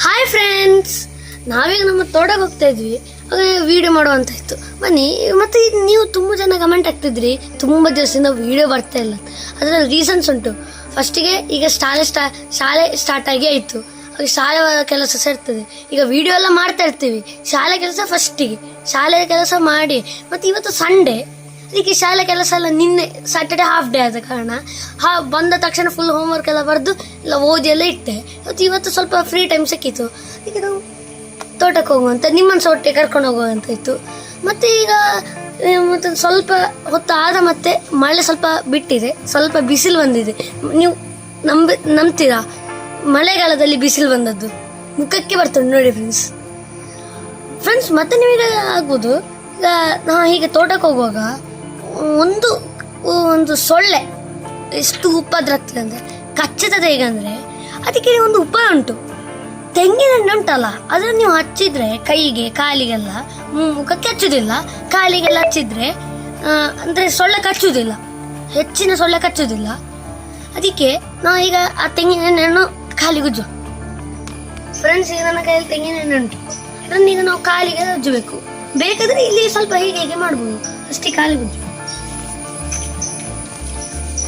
Hi friends, ನಾವೀಗ ನಮ್ಮ ತೋಟಕ್ಕೆ ಹೋಗ್ತಾ ಇದ್ವಿ. ವಿಡಿಯೋ ಮಾಡುವಂತ ಇತ್ತು, ಬನ್ನಿ. ಮತ್ತೆ ನೀವು ತುಂಬ ಜನ ಕಮೆಂಟ್ ಆಗ್ತಿದ್ರಿ, ತುಂಬ ದಿವಸದಿಂದ ವಿಡಿಯೋ ಬರ್ತಾ ಇಲ್ಲ. ಅದರ ರೀಸನ್ಸ್ ಉಂಟು. ಫಸ್ಟಿಗೆ ಈಗ ಶಾಲೆ ಸ್ಟಾರ್ಟ್ ಆಗಿ ಆಯಿತು, ಶಾಲೆ ಕೆಲಸ ಸೇರ್ತದೆ. ಈಗ ವಿಡಿಯೋ ಎಲ್ಲ ಮಾಡ್ತಾ ಇರ್ತೀವಿ. ಶಾಲೆ ಕೆಲಸ ಫಸ್ಟಿಗೆ, ಶಾಲೆ ಕೆಲಸ ಮಾಡಿ, ಮತ್ತು ಇವತ್ತು ಸಂಡೇ, ಅದಕ್ಕೆ ಶಾಲೆ ಕೆಲಸ ಎಲ್ಲ ನಿನ್ನೆ ಸ್ಯಾಟರ್ಡೆ ಹಾಫ್ ಡೇ ಆದ ಕಾರಣ ಬಂದ ತಕ್ಷಣ ಫುಲ್ ಹೋಮ್ವರ್ಕ್ ಎಲ್ಲ ಬರೆದು ಎಲ್ಲ ಓದಿ ಎಲ್ಲ ಇಟ್ಟೆ. ಇವತ್ತು ಸ್ವಲ್ಪ ಫ್ರೀ ಟೈಮ್ ಸಿಕ್ಕಿತ್ತು, ಈಗ ನಾವು ತೋಟಕ್ಕೆ ಹೋಗುವಂತ, ನಿಮ್ಮನ್ನು ಒಟ್ಟಿಗೆ ಕರ್ಕೊಂಡು ಹೋಗುವಂತ ಇತ್ತು. ಮತ್ತು ಈಗ ಮತ್ತು ಸ್ವಲ್ಪ ಹೊತ್ತು ಆದ ಮತ್ತೆ ಮಳೆ ಸ್ವಲ್ಪ ಬಿಟ್ಟಿದೆ, ಸ್ವಲ್ಪ ಬಿಸಿಲು ಬಂದಿದೆ. ನೀವು ನಂಬ್ತೀರಾ? ಮಳೆಗಾಲದಲ್ಲಿ ಬಿಸಿಲು ಬಂದದ್ದು ಮುಖಕ್ಕೆ ಬರ್ತದೆ ನೋಡಿ ಫ್ರೆಂಡ್ಸ್. ಮತ್ತೆ ನೀವೀಗ ಆಗ್ಬೋದು, ಈಗ ನಾವು ಹೀಗೆ ತೋಟಕ್ಕೆ ಹೋಗುವಾಗ ಒಂದು ಸೊಳ್ಳೆ ಎಷ್ಟು ಉಪದ್ರ ಆಗ್ತದೆ ಅಂದರೆ ಕಚ್ಚುತ್ತದೆ. ಹೇಗಂದರೆ ಅದಕ್ಕೆ ಒಂದು ಉಪಾಯ ಉಂಟು. ತೆಂಗಿನ ಎಣ್ಣೆ ಉಂಟಲ್ಲ, ಅದನ್ನು ನೀವು ಹಚ್ಚಿದ್ರೆ ಕೈಗೆ ಕಾಲಿಗೆಲ್ಲ, ಮುಖಕ್ಕೆ ಹಚ್ಚುದಿಲ್ಲ, ಕಾಲಿಗೆಲ್ಲ ಹಚ್ಚಿದ್ರೆ ಅಂದರೆ ಸೊಳ್ಳೆ ಕಚ್ಚುವುದಿಲ್ಲ, ಹೆಚ್ಚಿನ ಸೊಳ್ಳೆ ಕಚ್ಚುವುದಿಲ್ಲ. ಅದಕ್ಕೆ ನಾವು ಈಗ ಆ ತೆಂಗಿನ ಎಣ್ಣೆಯನ್ನು ಕಾಲಿಗೆ ಉಜ್ಜು ಫ್ರೆಂಡ್ಸ್. ಈಗ ನನ್ನ ಕೈಯಲ್ಲಿ ತೆಂಗಿನ ಎಣ್ಣೆ ಉಂಟು, ಅದನ್ನು ಈಗ ನಾವು ಕಾಲಿಗೆ ಉಜ್ಜಬೇಕು. ಬೇಕಾದ್ರೆ ಇಲ್ಲಿ ಸ್ವಲ್ಪ ಹೀಗೆ ಮಾಡ್ಬೋದು, ಅಷ್ಟೇ ಕಾಲಿಗೆ ಉಜ್ಜು.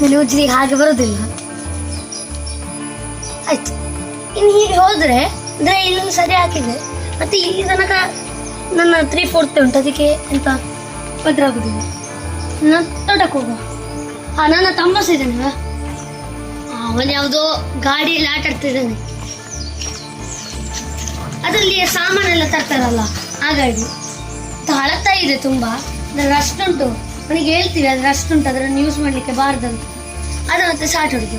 ಇಲ್ಲಿ ಉಜ್ಜಲಿಗೆ ಹಾಗೆ ಬರೋದಿಲ್ಲ. ಆಯ್ತು, ಇನ್ನು ಹೀಗೆ ಹೋದ್ರೆ ಅಂದ್ರೆ ಇಲ್ಲಿ ಸರಿ ಹಾಕಿದೆ. ಮತ್ತೆ ಇಲ್ಲಿ ತನಕ ನನ್ನ 3/4 ಉಂಟು, ಅದಕ್ಕೆ ಎಂತ ಭದ್ರ ಆಗುದಿಲ್ಲ. ನಾನು ತೋಟಕ್ಕೆ ಹೋಗುವ. ನನ್ನ ತಮ್ಮಸಿದ್ದಾನೆ, ಅವನು ಯಾವುದೋ ಗಾಡಿಯಲ್ಲಿ ಆಟ ಆಡ್ತಿದ್ದಾನೆ. ಅದರಲ್ಲಿ ಸಾಮಾನೆಲ್ಲ ತರ್ತಾರಲ್ಲ ಆ ಗಾಡಿ, ಹಳತಾ ಇದೆ ತುಂಬಾ, ರಸ್ಟ್ ಉಂಟು. ಅವನಿಗೆ ಹೇಳ್ತೀವಿ ಅದು ರಸ್ಟ್ ಉಂಟು, ಅದನ್ನು ಯೂಸ್ ಮಾಡ್ಲಿಕ್ಕೆ ಬಾರ್ದಂತ. ಅದು ಮತ್ತೆ ಸ್ಟಾರ್ಟ್ ಹೊಡಿಕೆ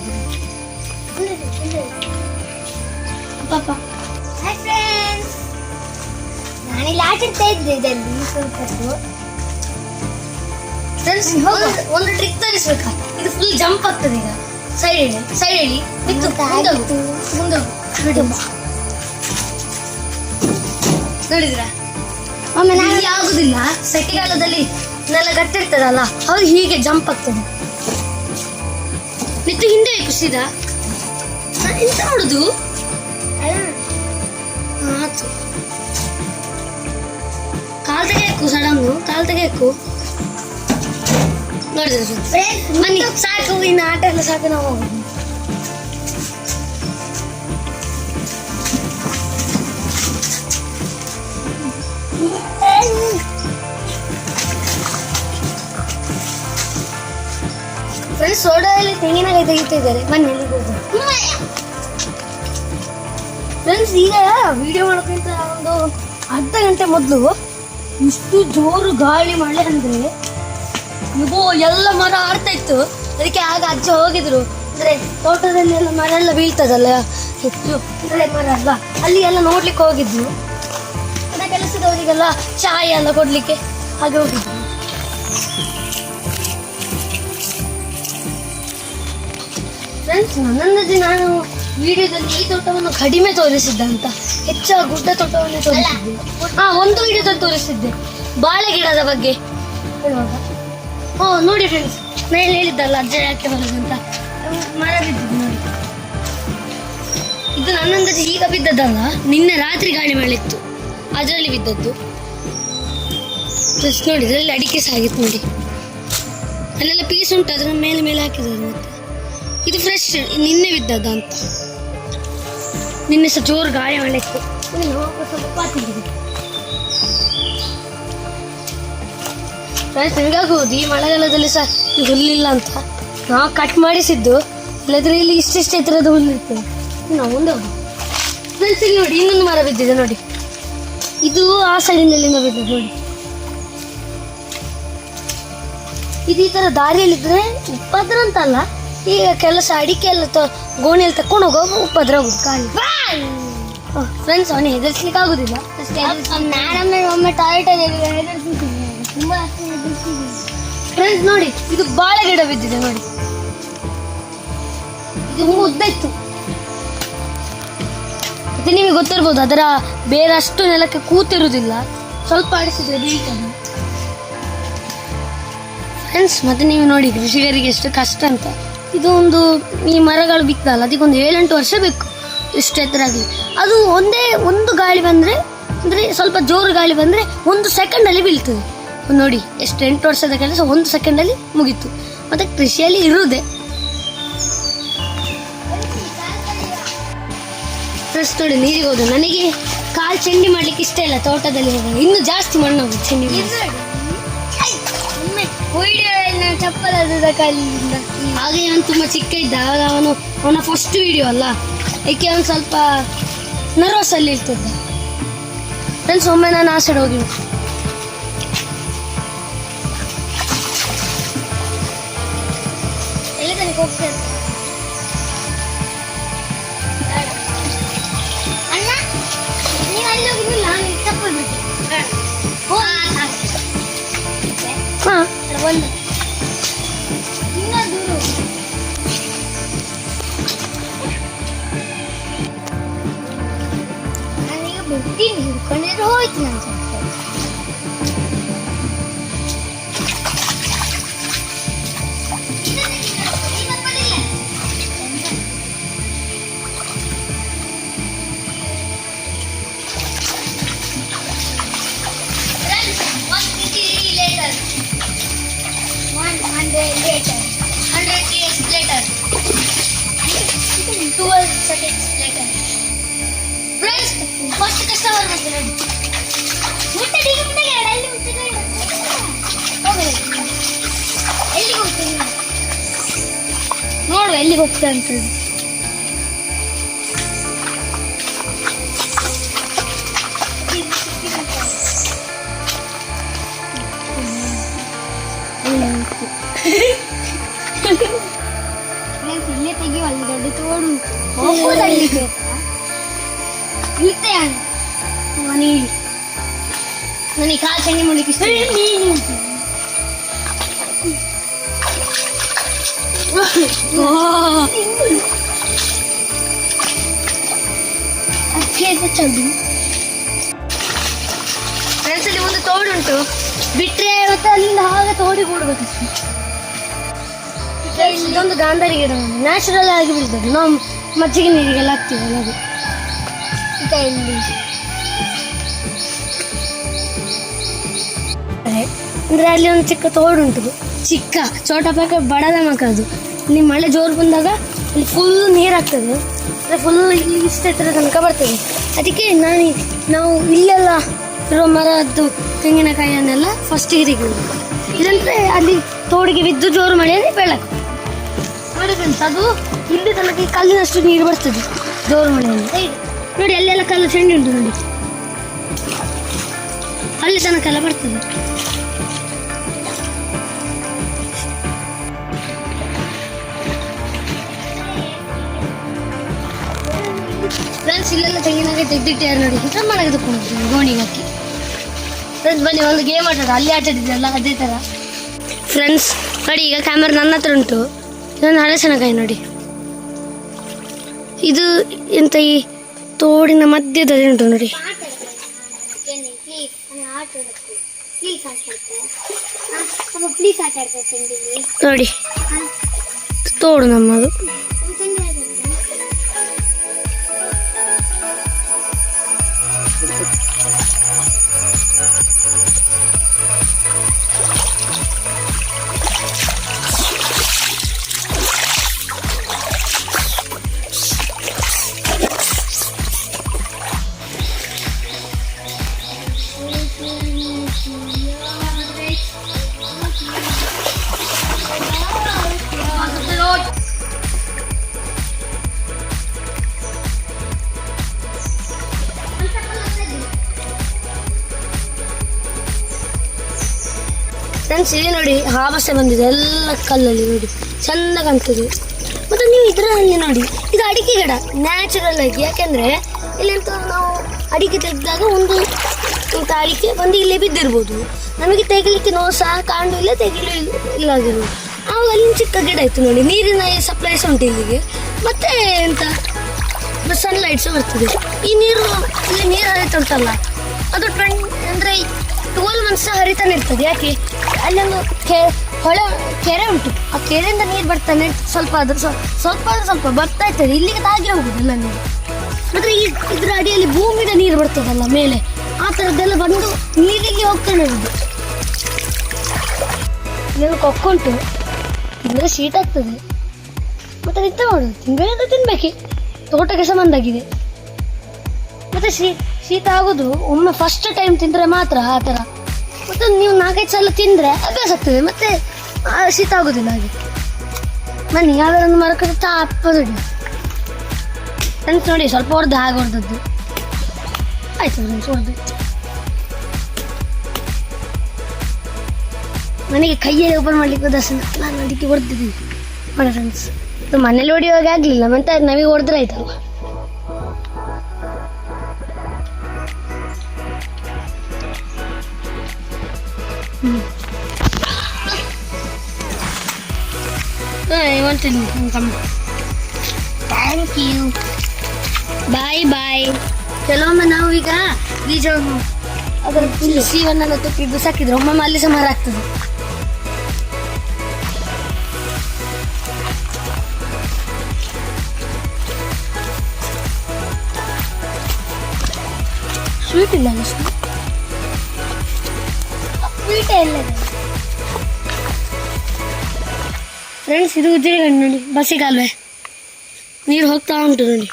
ಪಾಪ. ನಾನಿಲ್ಲಿ ಆಟಾಡ್ತಾ ಇದ್ದೆ ಇದರಲ್ಲಿ ಸ್ವಲ್ಪ. ಒಂದು ಟ್ರಿಕ್ ತರಿಸ್ಬೇಕಾ? ಇದು ಫುಲ್ ಜಂಪ್ ಆಗ್ತದೆ. ಈಗ ಸೈಡ್ ಹೇಳಿ ಮುಂದೆ ನೋಡಿದ್ರ ಒಮ್ಮೆ ಆಗುದಿಲ್ಲ. ಸೆಕೆಗಾಲದಲ್ಲಿ ನೆಲ ಗಟ್ಟಿರ್ತದಲ್ಲ, ಅವ್ರು ಹೀಗೆ ಜಂಪ್ ಆಗ್ತದೆ. ನಿತ್ತು ಹಿಂದೆ ಕುಸಿದ ಎಂತ ಮಾಡುದು? ಕಾಲ್ ತೆಗೆಯಕು, ಸಡನ್ ಕಾಲ್ ತೆಗೆಯಕು. ನೋಡಿದ್ರೆ ಬನ್ನಿ, ಸಾಕು, ಇನ್ನು ಆಟ ಎಲ್ಲ ಸಾಕು, ನಾವು ಹೋಗುದು. ಫ್ರೆಂಡ್ಸ್, ಸೋಡಾದಲ್ಲಿ ತೆಂಗಿನಕಾಯಿ ತೆಗಿತಿದ್ದಾರೆ, ಬನ್ನಿ ಎಲ್ಲಿಗೆ ಹೋಗುದು. ಫ್ರೆಂಡ್ಸ್, ಈಗ ವಿಡಿಯೋ ಮಾಡೋಕ್ಕಿಂತ ಒಂದು ಅರ್ಧ ಗಂಟೆ ಮೊದಲು ಇಷ್ಟು ಜೋರು ಗಾಳಿ ಮಳೆ ಅಂದ್ರೆ ಎಲ್ಲ ಮರ ಆಡ್ತಾ ಇತ್ತು. ಅದಕ್ಕೆ ಆಗ ಅಜ್ಜ ಹೋಗಿದ್ರು, ಅಂದ್ರೆ ತೋಟದಲ್ಲಿ ಎಲ್ಲ ಮರ ಎಲ್ಲ ಬೀಳ್ತದಲ್ಲ ಹೆಚ್ಚು, ಅಂದ್ರೆ ಮರ ಅಲ್ಲ, ಅಲ್ಲಿ ಎಲ್ಲ ನೋಡ್ಲಿಕ್ಕೆ ಹೋಗಿದ್ರು. ಮನೆ ಕೆಲಸದವರಿಗೆಲ್ಲ ಚಾಯ್ ಎಲ್ಲ ಕೊಡ್ಲಿಕ್ಕೆ ಹಾಗೆ ಹೋಗಿದ್ರು. ಫ್ರೆಂಡ್ಸ್, ನನ್ನಂದಾಜು ನಾನು ವಿಡಿಯೋದಲ್ಲಿ ಈ ತೋಟವನ್ನು ಕಡಿಮೆ ತೋರಿಸಿದ್ದೆ ಅಂತ, ಹೆಚ್ಚಾಗಿ ಗುಡ್ಡ ತೋಟವನ್ನು ತೋರಿಸಿದ್ದೆ. ಒಂದು ವಿಡಿಯೋದಲ್ಲಿ ತೋರಿಸಿದ್ದೆ ಬಾಳೆ ಗಿಡದ ಬಗ್ಗೆ ಹೇಳುವಾಗ. ನೋಡಿ ಫ್ರೆಂಡ್ಸ್, ನಾನು ಹೇಳಿದ್ದಲ್ಲ ಅಜ್ಜ ಯಾಕೆ ಬರೋದಂತ, ಮರ ಬಿದ್ದಿದ್ದು ನೋಡಿ. ಇದು ನನ್ನಂದಾಜು ಈಗ ಬಿದ್ದದ್ದಲ್ಲ, ನಿನ್ನೆ ರಾತ್ರಿ ಗಾಳಿ ಮಳೆ ಇತ್ತು, ಅದರಲ್ಲಿ ಬಿದ್ದದ್ದು. ನೋಡಿ, ಇದರಲ್ಲಿ ಅಡಿಕೆ ಸಹ ಆಗಿತ್ತು ನೋಡಿ, ಅಲ್ಲೆಲ್ಲ ಪೀಸ್ ಉಂಟು, ಅದರ ಮೇಲೆ ಹಾಕಿದ್ದಾರೆ. ಮತ್ತೆ ಇದು ಫ್ರೆಶ್, ನಿನ್ನೆ ಬಿದ್ದದ್ದ ಅಂತ. ನಿನ್ನೆ ಸಹ ಜೋರು ಗಾಳಿ ಮಳೆ ಇತ್ತು. ಸ್ವಲ್ಪ ಫ್ರೆಂಡ್ಸ್, ನಿಮಗಾಗುವುದು ಈ ಮಳೆಗಾಲದಲ್ಲಿ ಸಹ ಹುಲ್ಲಿಲ್ಲ ಅಂತ ನಾವು ಕಟ್ ಮಾಡಿಸಿದ್ದು, ಇಲ್ಲದ್ರೆ ಇಲ್ಲಿ ಇಷ್ಟಿಷ್ಟು ಎತ್ತರದ ಹುಲ್ಲಿರ್ತದೆ. ನಾವು ಮುಂದೆ ಹೋಗಿ ಫ್ರೆಂಡ್ಸ್, ಇಲ್ಲಿ ನೋಡಿ ಇನ್ನೊಂದು ಮರ ಬಿದ್ದಿದೆ ನೋಡಿ, ಇದು ಆ ಸೈಡಿನಲ್ಲಿಂದ ಬಿದ್ದಿದೆ ನೋಡಿ. ಇದು ಈ ಥರ ದಾರಿಯಲ್ಲಿದ್ದರೆ ಉಪದ್ರ ಅಂತಲ್ಲ, ಈಗ ಕೆಲಸ ಅಡಿಕೆ ಎಲ್ಲ ಗೋಣಿಯಲ್ಲಿ ತಕೊಂಡು ಹೋಗೋ ಉಪದ್ರ ಆಗುದು ಕಾಲಿ. ಫ್ರೆಂಡ್ಸ್, ಅವನು ಹೆದರ್ಸ್ಲಿಕ್ಕೆ ಆಗುದಿಲ್ಲ. ಒಮ್ಮೆ ಟಾಯ್ಲೆಟ್ ತುಂಬಾ ಫ್ರೆಂಡ್ಸ್ ನೋಡಿ, ಇದು ಬಾಳೆ ಗಿಡ ಬಿದ್ದಿದೆ ನೋಡಿ, ಇದು ಉದ್ದ ಇತ್ತು. ಮತ್ತೆ ನಿಮಗೆ ಗೊತ್ತಿರ್ಬೋದು, ಅದರ ಬೇರೆ ಅಷ್ಟು ನೆಲಕ್ಕೆ ಕೂತಿರುವುದಿಲ್ಲ, ಸ್ವಲ್ಪ ಆಡಿಸಿದ್ರೆ ಬೀಳ್ತದೆ ಫ್ರೆಂಡ್ಸ್. ಮತ್ತೆ ನೀವು ನೋಡಿ ಕೃಷಿಕರಿಗೆ ಎಷ್ಟು ಕಷ್ಟ ಅಂತ. ಇದು ಒಂದು ಈ ಮರಗಳು ಬಿತ್ತಲ್ಲ, ಅದಕ್ಕೊಂದು 7-8 ವರ್ಷ ಬೇಕು ಇಷ್ಟು ಎತ್ತರ ಆಗಲಿ. ಅದು ಒಂದು ಗಾಳಿ ಬಂದರೆ, ಅಂದರೆ ಸ್ವಲ್ಪ ಜೋರು ಗಾಳಿ ಬಂದರೆ 1 ಸೆಕೆಂಡಲ್ಲಿ ಬೀಳ್ತದೆ. ನೋಡಿ ಎಷ್ಟು 8 ವರ್ಷದ ಕೆಲಸ 1 ಸೆಕೆಂಡಲ್ಲಿ ಮುಗೀತು. ಮತ್ತು ಕೃಷಿಯಲ್ಲಿ ಇರುವುದೇ ಫ್ರೆಶ್. ನೋಡಿ ನೀರಿಗೆ ಹೋದ, ನನಗೆ ಕಾಲು ಚಂಡಿ ಮಾಡ್ಲಿಕ್ಕೆ ಇಷ್ಟ ಇಲ್ಲ. ತೋಟದಲ್ಲಿ ಹೋದಾಗ ಇನ್ನೂ ಜಾಸ್ತಿ ಮಣ್ಣು ಹೋಗುತ್ತೆ ಚಂಡಿ. ಚಪ್ಪಲ್ ಕಾಲಿಂದ ಹಾಗೆ ಅವನು ತುಂಬ ಚಿಕ್ಕ ಇದ್ದ. ಅವನ ಫಸ್ಟ್ ವಿಡಿಯೋ ಅಲ್ಲ, ಏಕೆ ಅವನು ಸ್ವಲ್ಪ ನರ್ವಸ್ ಅಲ್ಲಿ ಇರ್ತಿದ್ದ. ಫ್ರೆಂಡ್ಸ್, ಒಮ್ಮೆ ನಾನು ಆ ಸೈಡ್ ಹೋಗಿ ಎಲ್ಲಿ ತನಕ ಹೋಗ್ತೇನೆ ಅಣ್ಣ. ನೀವು ಅಲ್ಲಿ ಹೋಗಿದ್ದಿಲ್ಲ, ನಾನು ಚಪ್ಪಲ್ ಬಿಟ್ಟು ಹಾಂ ಒಂದು ನಾನೀಗ ಬಿಡ್ತೀನಿ, ಹಿಡ್ಕೊಂಡಿದ್ರೆ ಹೋಯ್ತು ನಾನು ಸ್ವಲ್ಪ. Later, 100 years later, 12 seconds later. Friends, first customer ಬಂತು ನೋಡಿ. ಮುಟ್ಟಡಿ ಅಲ್ಲಿ ಮುಟ್ಟಡಿ. ಹೋಗಲಿ. ಎಲ್ಲಿಗೆ ಹೋಗ್ತೀನಿ ನೋಡು, ಎಲ್ಲಿಗೆ ಹೋಗ್ತಾ ಅಂತ. ಇಲ್ಲೇ ತೆಗಿಯುವ, ಅಲ್ಲಿ ದೊಡ್ಡ ತೋಡು ಹೋಗೋದಲ್ಲಿದೆ. ನನಗೆ ಕಾಲು ಚಂಡಿ ಮಾಡ್ಲಿಕ್ಕೆ ಇಷ್ಟ. ಫ್ರೆಂಡ್ಸಲ್ಲಿ ಒಂದು ತೋಡುಂಟು, ಬಿಟ್ಟರೆ ಮತ್ತೆ ಅಲ್ಲಿಂದ ಹಾಗೆ ತೋಡಿ ಕೂಡಬೇಕು. ಇದೊಂದು ಗಾಂಧಾರಿ ಗಿಡ ನ್ಯಾಚುರಲ್ ಆಗಿ ಬೀಳ್ತದೆ. ನಾವು ಮಜ್ಜಿಗೆ ನೀರಿಗೆಲ್ಲ ಹಾಕ್ತೀವಲ್ಲ ಅದು. ಇಲ್ಲಿ ಅಂದರೆ ಅಲ್ಲಿ ಒಂದು ಚಿಕ್ಕ ತೋಡುಂಟು, ಚಿಕ್ಕ ಚೋಟ ಪಾಕ ಬಡದ ಮಕ್ಕ. ಅದು ಇಲ್ಲಿ ಮಳೆ ಜೋರು ಬಂದಾಗ ಇಲ್ಲಿ ಫುಲ್ ನೀರು ಆಗ್ತದೆ. ಅಂದರೆ ಫುಲ್ ಇಲ್ಲಿ ಇಷ್ಟ ಎತ್ತರ ತನಕ ಬರ್ತದೆ. ಅದಕ್ಕೆ ನಾವು ಇಲ್ಲೆಲ್ಲ ಇರೋ ಮರದ್ದು ತೆಂಗಿನಕಾಯಿಯನ್ನೆಲ್ಲ ಫಸ್ಟ್ ಹಿರಿಗೆ ಇದಂದರೆ ಅಲ್ಲಿ ತೋಡಿಗೆ ಬಿದ್ದು ಜೋರು ಮಳೆಯಲ್ಲಿ ಬೆಳಕು ನೋಡಿ ಫ್ರೆಂಡ್ಸ್. ಅದು ಇಲ್ಲಿ ತನಕ ಈ ಕಲ್ಲಿನಷ್ಟು ನೀರು ಬರ್ತದೆ ಜೋರು ಮಳೆಯಲ್ಲಿ. ನೋಡಿ ಅಲ್ಲೆಲ್ಲ ಕಲ್ಲು ಚೆಂಡಿ ಉಂಟು ನೋಡಿ, ಅಲ್ಲಿ ತನಕ ಎಲ್ಲ ಬರ್ತದೆ. ಫ್ರೆಂಡ್ಸ್, ಇಲ್ಲೆಲ್ಲ ತೆಂಗಿನಾಗೆ ತೆಗೆದಿಟ್ಟಾರೆ ನೋಡಿ. ಊಟ ಮಾಡಕ್ಕೆ ತಗೊಂಡು ಗೋಣಿಗೆ ಹಾಕಿ. ಫ್ರೆಂಡ್ಸ್ ಬನ್ನಿ ಒಂದು ಗೇಮ್ ಆಟಾಡ, ಅಲ್ಲಿ ಆಟಾಡಿದ್ರಲ್ಲ ಅದೇ ಥರ. ಫ್ರೆಂಡ್ಸ್ ನೋಡಿ, ಈಗ ಕ್ಯಾಮರಾ ನನ್ನ ಹತ್ರ ಉಂಟು. ಇದೊಂದು ಹಲಸಿನಕಾಯಿ ನೋಡಿ. ಇದು ಎಂತ ಈ ತೋಡಿನ ಮಧ್ಯದಲ್ಲಿ ಉಂಟು ನೋಡಿ. ನೋಡಿ ತೋಡು ನಮ್ಮದು. ಫ್ರೆಂಡ್ಸ್ ಇಲ್ಲಿ ನೋಡಿ, ಹಾಬಸೆ ಬಂದಿದೆ ಎಲ್ಲ ಕಲ್ಲಲ್ಲಿ ನೋಡಿ, ಚೆಂದ ಕಾಣ್ತದೆ. ಮತ್ತು ನೀವು ಇದರಲ್ಲಿ ನೋಡಿ, ಇದು ಅಡಿಕೆ ಗಿಡ ನ್ಯಾಚುರಲ್ ಆಗಿ. ಯಾಕೆಂದರೆ ಇಲ್ಲಂತ ನಾವು ಅಡಿಕೆ ತೆಗೆದಾಗ ಒಂದು ಅಡಿಕೆ ಬಂದು ಇಲ್ಲೇ ಬಿದ್ದಿರ್ಬೋದು. ನಮಗೆ ತೆಗಿಲಿಕ್ಕೆ ನೋವು ಸಹ ಕಾಂಡು ಇಲ್ಲ, ತೆಗಿಲು ಇಲ್ಲಾಗಿರ್ಬೋದು. ಆವಾಗ ಅಲ್ಲಿ ಚಿಕ್ಕ ಗಿಡ ಇತ್ತು ನೋಡಿ. ನೀರಿನ ಸಪ್ಲೈಸ್ ಉಂಟು ಇಲ್ಲಿಗೆ, ಮತ್ತು ಎಂತ ಸನ್ಲೈಟ್ಸ್ ಬರ್ತದೆ. ಈ ನೀರು ಇಲ್ಲಿ ನೀರು ಹರಿತಾ ಉಂಟಲ್ಲ, ಅದು ಅಂದರೆ 12 ಮಂತ್ಸ್ ಹರಿತಾನೆ ಇರ್ತದೆ. ಯಾಕೆ ಅಲ್ಲೊಂದು ಕೆರೆ ಉಂಟು, ಆ ಕೆರೆಯಿಂದ ನೀರು ಬರ್ತಾನೆ ಸ್ವಲ್ಪ. ಅದ್ರ ಸ್ವಲ್ಪ ಬರ್ತಾ ಇರ್ತದೆ, ಇಲ್ಲಿಗೆ ತಾಗಿ ಹೋಗುದಿಲ್ಲ ನೀರು. ಮತ್ತೆ ಇದ್ರ ಅಡಿಯಲ್ಲಿ ಭೂಮಿದ ನೀರು ಬರ್ತದಲ್ಲ ಮೇಲೆ, ಆ ಥರದ್ದೆಲ್ಲ ಬಂದು ನೀರಿಗೆ ಹೋಗ್ತಾನೆ ಇರೋದು. ಇದನ್ನು ಕೊಕ್ಕೊಂಟು ತಿಂದರೆ ಶೀತ ಆಗ್ತದೆ. ಮತ್ತೆ ನಿಂತ ಮಾಡೋದು, ತಿನ್ಬೇಕಂತ ತಿನ್ಬೇಕೆ, ತೋಟಕ್ಕೆ ಸಂಬಂಧಾಗಿದೆ. ಮತ್ತೆ ಶೀತ ಆಗೋದು ಒಮ್ಮೆ ಫಸ್ಟ್ ಟೈಮ್ ತಿಂದರೆ ಮಾತ್ರ ಆ ಥರ. ಮತ್ತೆ ನೀವು 4-5 ಸಲ ತಿಂದರೆ ಅಭ್ಯಾಸ ಆಗ್ತದೆ, ಮತ್ತೆ ಶೀತ ಆಗೋದಿಲ್ಲ. ಹಾಗೆ ಬನ್ನಿ ಯಾವ್ದಾರ ಒಂದು ಮರಕ್ಕೆ ಚಾಪದುಡಿ ಫ್ರೆಂಡ್ಸ್. ನೋಡಿ ಸ್ವಲ್ಪ ಹೊಡೆದು ಹಾಗೆ ಹೊಡೆದದ್ದು ಆಯ್ತು ಫ್ರೆಂಡ್ಸ್. ಹೊಡೆದು ನನಗೆ ಕೈಯಲ್ಲಿ ಓಪನ್ ಮಾಡ್ಲಿಕ್ಕೆ ದರ್ಶನ, ನಾನು ಅದಕ್ಕೆ ಹೊಡೆದಿದ್ದೀನಿ ನೋಡಿ ಫ್ರೆಂಡ್ಸ್. ಮನೇಲಿ ಹೊಡೆಯುವಾಗ ಆಗಲಿಲ್ಲ, ಮತ್ತೆ ನಮಗೆ ಹೊಡೆದ್ರೆ ಆಯ್ತಲ್ವ. ಥ್ಯಾಂಕ್ ಯು, ಬಾಯ್ ಬಾಯ್. ಕೆಲವೊಮ್ಮೆ ನಾವು ಈಗ ಬೀಜವನ್ನು ಅದರ ಸಿಹಿವನ್ನೆಲ್ಲ ತುಪ್ಪಿ ಬಿಸಾಕಿದ್ರೆ ಒಮ್ಮೊಮ್ಮೆ ಅಲ್ಲಿ ಸಹ ಮರ ಆಗ್ತದೆ. ಸ್ವೀಟ್ ಇಲ್ಲ, ಸ್ವೀಟೇ ಇಲ್ಲ ಫ್ರೆಂಡ್ಸ್. ಇದು ಉದ್ದಿನಗಣ್ಣು ನೋಡಿ, ಬಸಿಗಾಲುವೆ ನೀರು ಹೋಗ್ತಾ ಉಂಟು ನೋಡಿ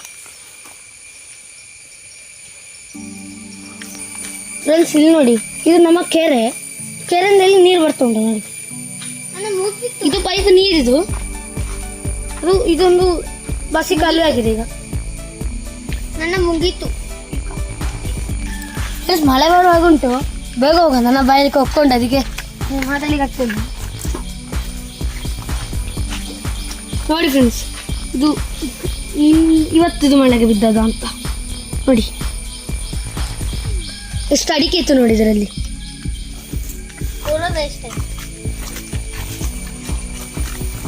ಫ್ರೆಂಡ್ಸ್. ಇಲ್ಲಿ ನೋಡಿ, ಇದು ನಮ್ಮ ಕೆರೆಯಲ್ಲಿ ನೀರು ಬರ್ತಾ ಉಂಟು ನೋಡಿ. ಇದು ಪೈಪ್ ನೀರಿದು, ಇದೊಂದು ಬಸಿಗಾಲುವೆ ಆಗಿದೆ. ಈಗ ನನ್ನ ಮುಗೀತು ಫ್ರೆಂಡ್ಸ್. ಮಳೆ ಬರುವಾಗ ಉಂಟು, ಬೇಗ ಹೋಗೋಣ. ನನ್ನ ಬಾಯಲ್ಲಿ ಕೊಕ್ಕೊಂಡು ಅದಕ್ಕೆ ಮಾತಾಡ್ಲಿಕ್ಕೆ ಆಗ್ತದೆ ನೋಡಿ ಫ್ರೆಂಡ್ಸ್. ಇದು ಇವತ್ತಿದು ಮಳೆಗೆ ಬಿದ್ದದ ಅಂತ ನೋಡಿ, ಎಷ್ಟು ಅಡಿಕೆ ಇತ್ತು ನೋಡಿ ಇದರಲ್ಲಿ.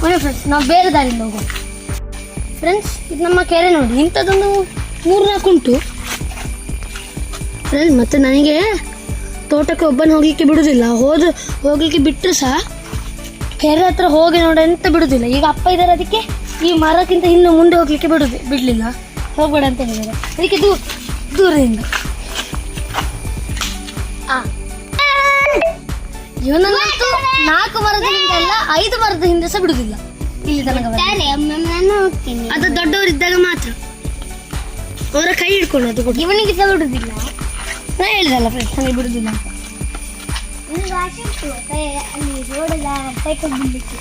ನೋಡಿ ಫ್ರೆಂಡ್ಸ್, ನಾವು ಬೇರೆ ದಾರಿಯಿಂದ ಹೋಗೋಣ ಫ್ರೆಂಡ್ಸ್. ಇದು ನಮ್ಮ ಕೆರೆ ನೋಡಿ, ಇಂಥದ್ದೊಂದು 3-4 ಉಂಟು ಫ್ರೆಂಡ್ಸ್. ಮತ್ತೆ ನನಗೆ ತೋಟಕ್ಕೆ ಒಬ್ಬನ ಹೋಗ್ಲಿಕ್ಕೆ ಬಿಡುದಿಲ್ಲ. ಹೋಗ್ಲಿಕ್ಕೆ ಬಿಟ್ಟರು ಸಹ ಕೆರೆ ಹತ್ರ ಹೋಗಿ ನೋಡಿ ಎಂತ ಬಿಡುದಿಲ್ಲ. ಈಗ ಅಪ್ಪ ಇದ್ದಾರೆ, ಅದಕ್ಕೆ ಈ ಮರಕ್ಕಿಂತ ಇನ್ನು ಮುಂದೆ ಹೋಗ್ಲಿಕ್ಕೆ ಬಿಡಲಿಲ್ಲ, ಹೋಗ್ಬೇಡ ಅಂತ ಹೇಳಿದ್ದಾರೆ. ಅದಕ್ಕೆ ದೂರದಿಂದ ಇವನಂತೂ 4 ಮರದ ಹಿಂದೆ ಅಲ್ಲ 5 ಮರದ ಹಿಂದೆ ಸಹ ಬಿಡುದಿಲ್ಲ. ಇಲ್ಲಿ ತನಕ ಅದು ದೊಡ್ಡವರಿದ್ದಾಗ ಮಾತ್ರ ಅವರ ಕೈ ಹಿಡ್ಕೊಂಡು ಅದು ಕೊಟ್ಟು ಇವನಿಗೆ ಸಹ ಬಿಡುದಿಲ್ಲ. ನಾ ಹೇಳಿದಲ್ಲ ಫ್ರೆಂಡ್ಸ್, ನನಗೆ ಬಿಡುದಿಲ್ಲ ಅಂತ. ಅಲ್ಲಿ ರೋಡೆಲ್ಲ ಸೈಕಲ್ ಬಿಡ್ಲಿಕ್ಕೆ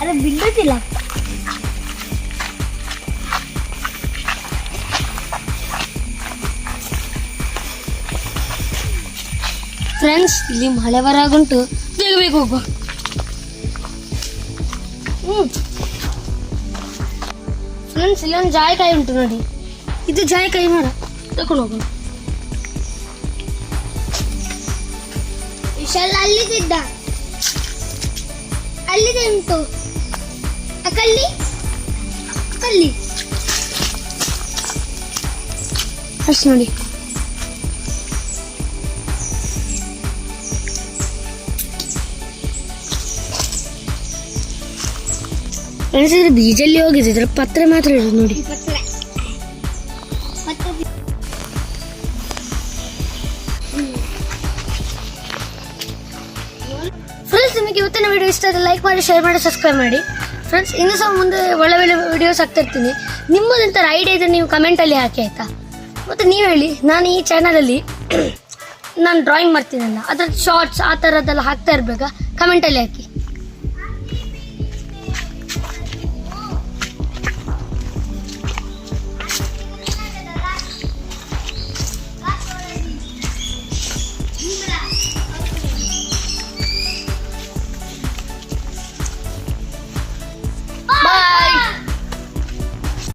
ಅದು ಬಿಡುದಿಲ್ಲ. ಫ್ರೆಂಡ್ಸ್, ಇಲ್ಲಿ ಮಳೆ ಬರಾಗುಂಟು, ಬೇಗ ಬೇಗ ಹೋಗುವ. ಫ್ರೆಂಡ್ಸ್, ಇಲ್ಲಿ ಒಂದು ಜಾಯಿಕಾಯಿ ಉಂಟು ನೋಡಿ, ಇದು ಜಾಯಿಕಾಯಿ ಮರ, ತಕೊಂಡು ಹೋಗೋಣ. ವಿಶಾಲ್ ಅಲ್ಲಿದ್ದ, ಅಲ್ಲಿದೆ ಉಂಟು ಕಲ್ಲಿ ಅಷ್ಟು ನೋಡಿ. ಫ್ರೆಂಡ್ಸ್, ಬೀಜಲ್ಲಿ ಹೋಗಿದೆ, ಇದ್ರ ಪತ್ರೆ ಮಾತ್ರ ಇರೋದು ನೋಡಿ. ಫ್ರೆಂಡ್ಸ್, ನಿಮಗೆ ಇವತ್ತಿನ ವಿಡಿಯೋ ಇಷ್ಟ ಆದರೆ ಲೈಕ್ ಮಾಡಿ, ಶೇರ್ ಮಾಡಿ, ಸಬ್ಸ್ಕ್ರೈಬ್ ಮಾಡಿ ಫ್ರೆಂಡ್ಸ್. ಇನ್ನೂ ಸಹ ಮುಂದೆ ಒಳ್ಳೆ ವಿಡಿಯೋಸ್ ಆಗ್ತಾ ಇರ್ತೀನಿ. ನಿಮ್ಮದಂತ ಐಡಿಯಾ ಇದ್ರೆ ನೀವು ಕಮೆಂಟಲ್ಲಿ ಹಾಕಿ ಆಯಿತಾ. ಮತ್ತು ನೀವು ಹೇಳಿ, ನಾನು ಈ ಚಾನಲಲ್ಲಿ ನಾನು ಡ್ರಾಯಿಂಗ್ ಮಾಡ್ತೀನಲ್ಲ, ಅದ್ರ ಶಾರ್ಟ್ಸ್ ಆ ಥರದ್ದೆಲ್ಲ ಹಾಕ್ತಾ ಇರಬೇಕಾ, ಕಮೆಂಟಲ್ಲಿ ಹಾಕಿ.